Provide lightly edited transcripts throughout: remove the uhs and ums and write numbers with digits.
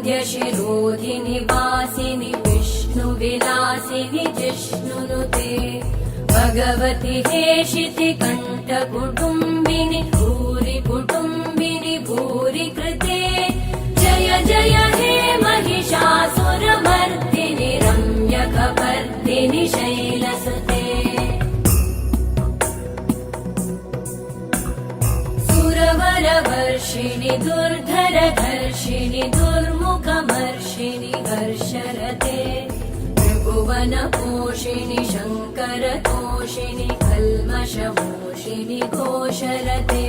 अरविन्द्यशिरोधिनि वासिनि विष्णुविलासिनि जिष्णुनुते भगवति हेशिति कण्ठकुटुम्बिनि भूरि कुटुम्बिनि भूरि कृते जय जय हे महिषासुरमर्दिनि रम्यकपर्दिनि शैलसुते सुरवरवर्षिणि दुर्धरधर्षिणि दुर्मुखमर्षिणि हर्षरते त्रिभुवनपोषिणि शङ्करतोषिणि कल्मषमोषिणि घोषरते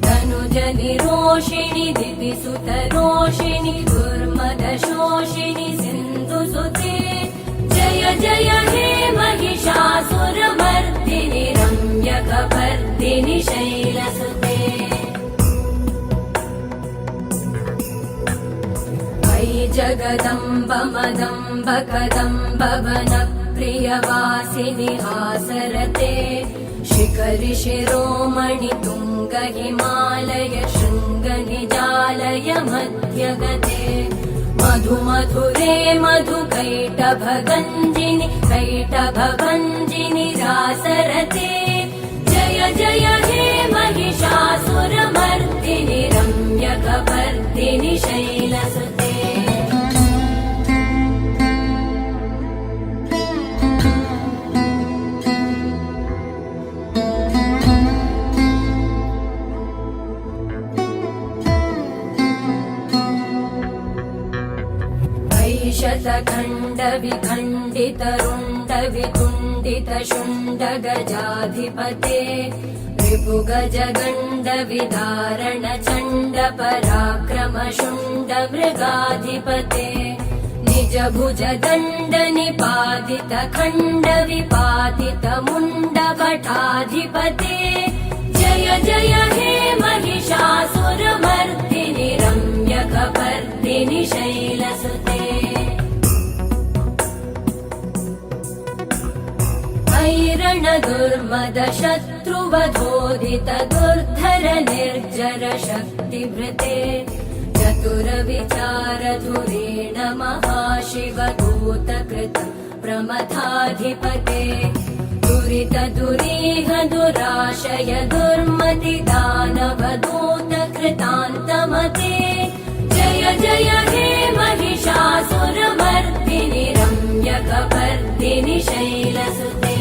तनुजनिरोषिणि दितिसुतरोषिणि दुर्मदशोषिणि सिन्धुसुते जय जय हे महिषासुरमर्दिनि रम्यकपर्दिनि शैलसुते अयि जगदम्ब मदम्ब कदम्ब वनप्रियवासिनि हासरते शिखरि शिरोमणि तुङ्ग हिमालय शृङ्ग निजालय मध्यगते मधु मधुरे मधु कैटभगञ्जिनि कैटभभञ्जिनि रासरते जय जय हे महिषासुरमर्दिनि रम्यकपर्दिनि शैलसुते शतखण्ड विखण्डित रुण्ड वितुण्डित शुण्ड गजाधिपते रिपुगज गण्ड विदारण चण्ड पराक्रम शुण्ड मृगाधिपते निज भुज दण्ड निपातित खण्ड विपातित मुण्ड भटाधिपते जय जय हे महिषासुरमर्दिनि रम्यकपर्दिनि शैलसुते ऐरण दुर्मद शत्रुवधोदित दुर्धर निर्जर शक्तिभृते चतुर विचार धुरेण महाशिव दूतकृत प्रमथाधिपते दुरित दुरीह दुराशय दुर्मति दानव दूतकृतान्तमते जय जय हे महिषासुरमर्दिनि रम्यकपर्दिनि शैलसुते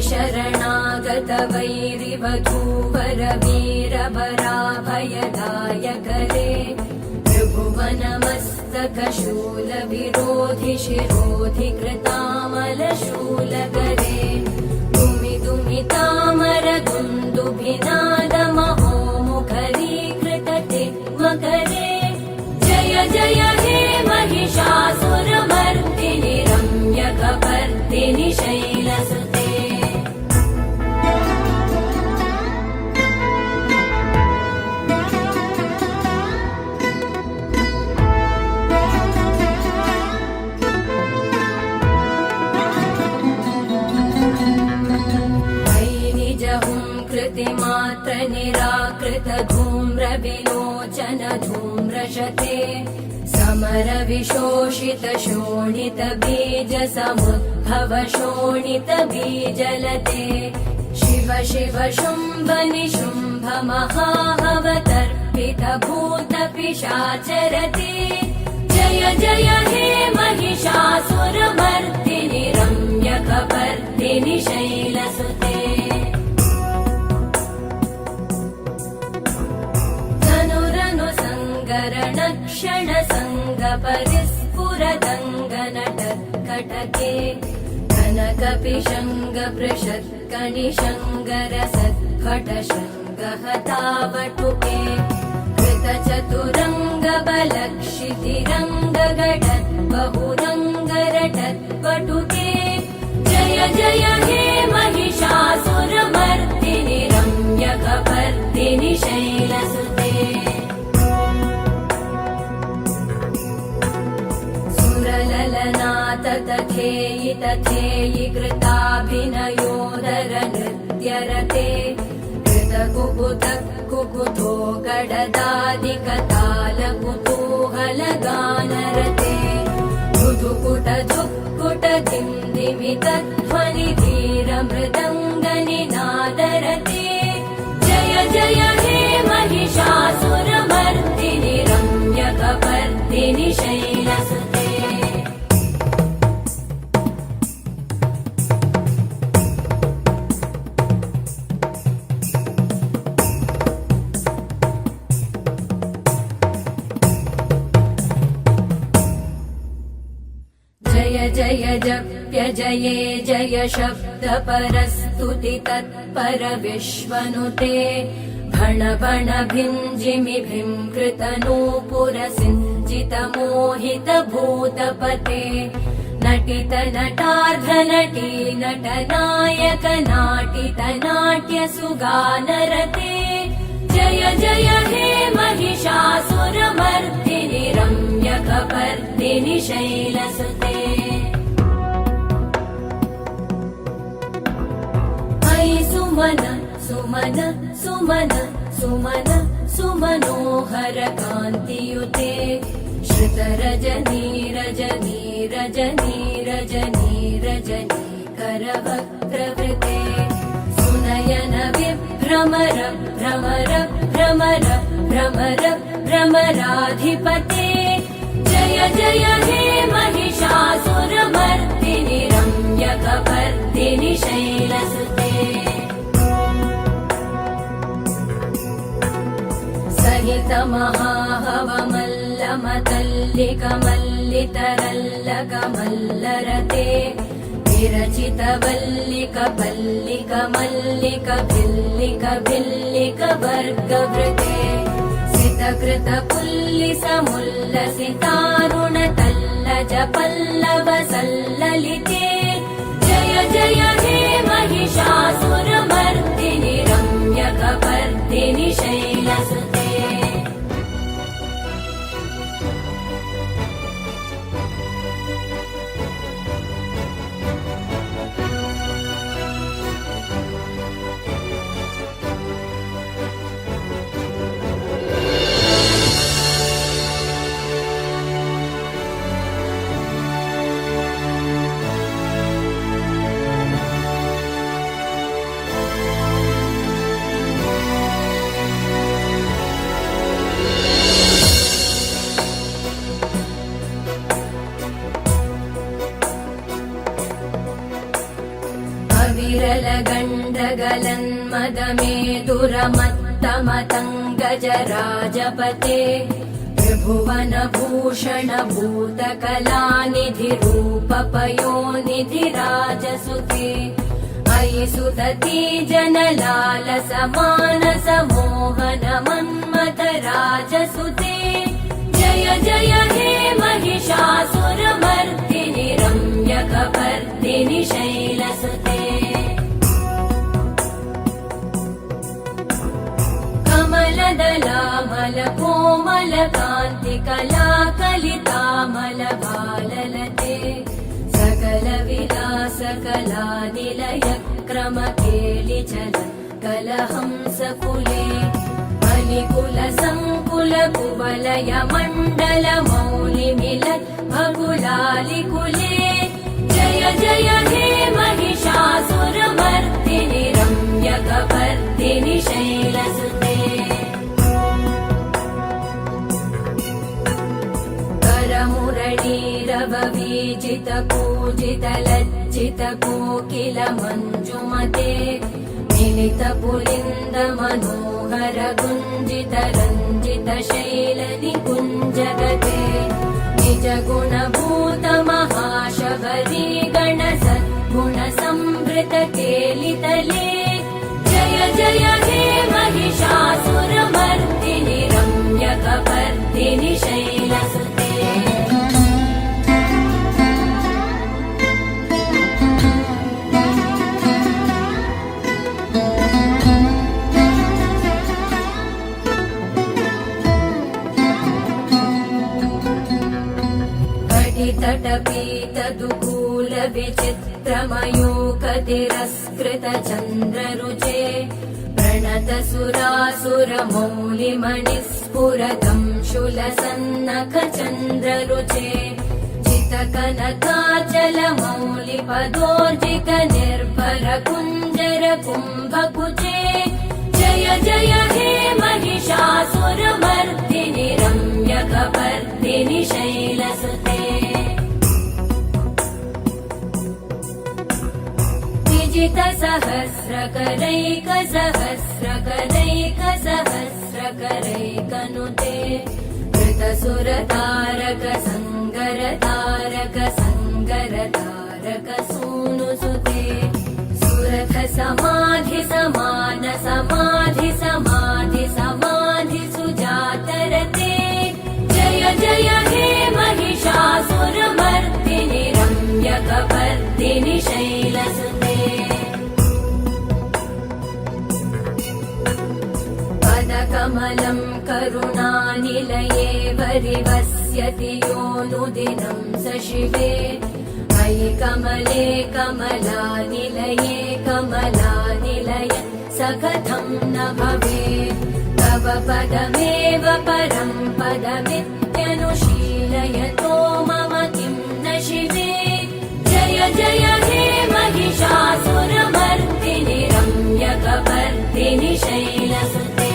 शरणागत वैरिवधूवर वीरभराभयदायकरे त्रिभुवनमस्तक शूल विरोधि शिरोधि कृतामलशूलकरे दुमि दुमि तामर दुन्दुभिनाद महोमुखरीकृतते मकरे जय जय हे महिषासुरमर्दिनि रम्यकपर्दिनि शैलसुते मात्र निराकृत धूम्र विलोचन धूम्रशते समर विशोषित शोणित बीज समुद्भव शोणित बीजलते शिव शिव शुम्भ निशुम्भ महाहवतर्पित भूत पिशाचरते जय जय हे महिषासुरमर्दिनि रम्यकपर्दिनि शैलसुते क्षण संग परिस्फुरदङ्गनटत्कटके कनकपिशङ्ग पृषत्कणिशङ्गर सत्फट हतावटुके कृतचतुरङ्ग बलक्षितिरङ्ग गडत् बहुरङ्गरटत्पटुके जय जय हे महिषासुरमर्दिनि रम्यकपर्दिनि शैलसुते तथेयि तथेयि कृताभिनयोदर नृत्यरते कृत कुकुत कुकुतो गडदादिकतालकुतूहलगानरते मृदुकुट दुःकुट दिन्दिमितध्वनि धीरमृदङ्गनिनादरते जय जय हे महिषासुरमर्दिनि रम्यकपर्दिनि शैलसुते जय जय जप्य जये जय शब्द परस्तुति तत्पर विश्वनुते भण भण भिञ्जिमि भिङ्कृत नूपुर सिञ्जित मोहित भूतपते नटित नटार्ध नटी नट नायक नाटित नाट्य सुगानरते जय जय हे महिषासुरमर्दिनि रम्यकपर्दिनि शैलसुते अयि सुमन सुमन सुमन सुमन सुमनोहर कान्तियुते श्रुतरजनी रजनी रजनी रजनी रजनी करवक्त्रवृते सुनयन विभ्रमर भ्रमर भ्रमर भ्रमर भ्रमराधिपते जय जय हे महिषासुरमर्दिनि रम्यकपर्दिनि शैलसुते सहित महाहवमल्लमतल्लिकमल्लितरल्लकमल्लरते विरचित वल्लिक पल्लिक मल्लिक भिल्लिक भिल्लिक वर्गवृते सितकृत पुल्लिस मुल्लसितारुण तल्लज पल्लव सल्ललिते जय जय हे महिषासुरमर्दिनि रम्यकपर्दिनि शैलसुते विरलगण्डगलन्मदमेदुरमत्तमतङ्गजराजपते त्रिभुवनभूषण भूतकलानिधिरूपपयोनिधिराजसुते अयि सुतती जनलालसमानस मोहन मन्मथ राजसुते जय जय हे महिषासुरमर्दिनि रम्यकपर्दिनि शैलसुते कमलदलामल कोमल कान्ति कलाकलितामल बाललते सकल विलास कलानिलय क्रम केलिचल कलहंसकुले बलिकुल संकुल कुवलय मण्डल मौलिमिलत् भकुलालिकुले जय जय हे महिषासुरमर्दिनि रम्यकपर्दिनि शैलसुते करमुरळीरववीजित कूजित लज्जित कोकिल मञ्जुमते मिलित पुलिन्द मनोहर गुञ्जित रञ्जित शैल निकुञ्जगते निज गुणभूत महाशबरी गण सद्गुण संवृत केलितले जय जय हे महिषासुरमर्दिनि रम्यकपर्दिनि शैलसुते तटपीतदुकूल विचित्रमयूकतिरस्कृत चन्द्ररुचे प्रण नतसुरासुरमौलिमणिस्फुरतं शूलसन्नखचन्द्ररुचे जितकनकाचलमौलिपदोर्जित निर्भरकुञ्जर कुम्भकुचे जय जय हे महिषासुरमर्दिनि रम्यकपर्दिनि शैलसुते विजितसहस्रकरैकसहस्रकरैकसहस्रकरैकनुते कृतसुरतारक संगरतारक संगरतारक सूनुसुते सुरथ समाधि समान समाधि समाधि समाधि सुजातरते जय जय हे महिषासुरमर्दिनि रम्यकपर्दिनि शैलसुते पदकमलं करुणानिलये वरिवस्यति योऽनुदिनं स शिवे मयि कमले कमलानिलये कमलानिलय स कथं न भवेत् तव पदमेव परं पदमित्यनुशीलयतो मम किं न शिवे जय जय हे महिषासुरमर्दिनि रम्यकपर्दिनि शैलसुते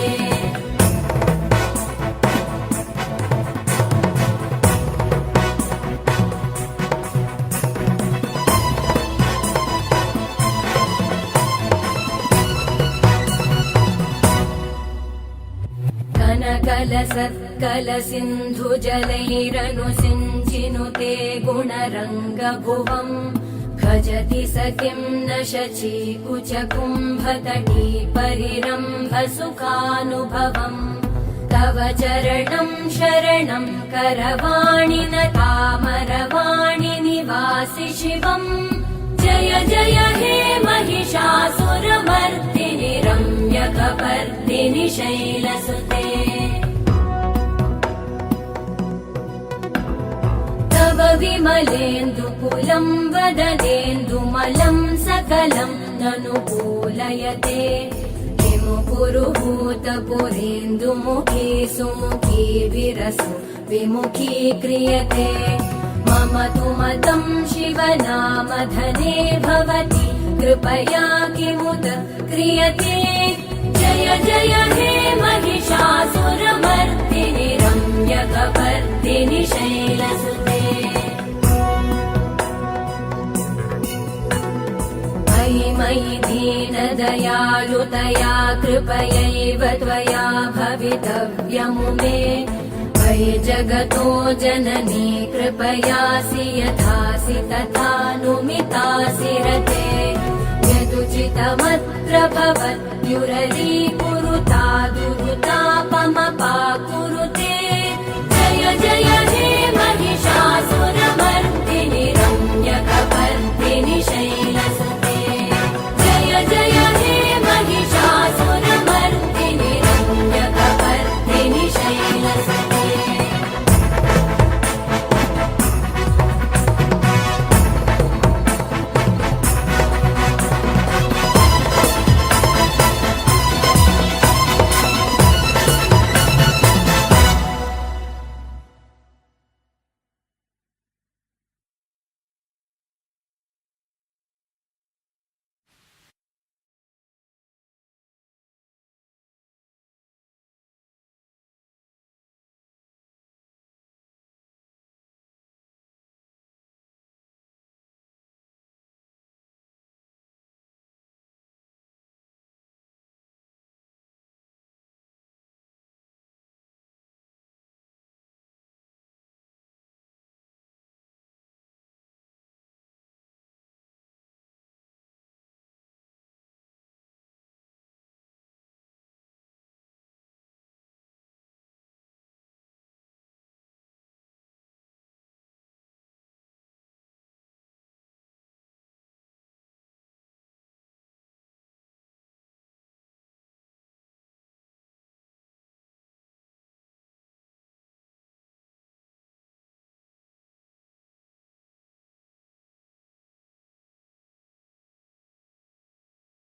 कनकलसत्कलसिन्धुजलैरनुसिञ्चिनुते गुणरङ्गभुवम् भजति स किं न शचीकुचकुम्भतटी परिरम्भसुखानुभवम् तव चरणं शरणं करवाणि न तामरवाणि निवासि शिवम् जय जय हे महिषासुरमर्दिनि रम्यकपर्दिनि शैलसुते तव विमलेन्दुकुलं वदनेन्दुमलं सकलं ननुकूलयते किमु पुरुहूतपुरेन्दुमुखी सुमुखी विरसु विमुखी क्रियते मम तु मतं शिवनामधने भवति कृपया किमुत क्रियते जय जय हे महिषासुरमर्दिनि रम्यकपर्दिनि शैलसुते मयि मयि दीनदयालुतया कृपयैव त्वया भवितव्यमुमे मयि जगतो जननी कृपयासि यथासि तथानुमितासि रते यदुचितमत्र भवत्युररीकुरुता दुरुताप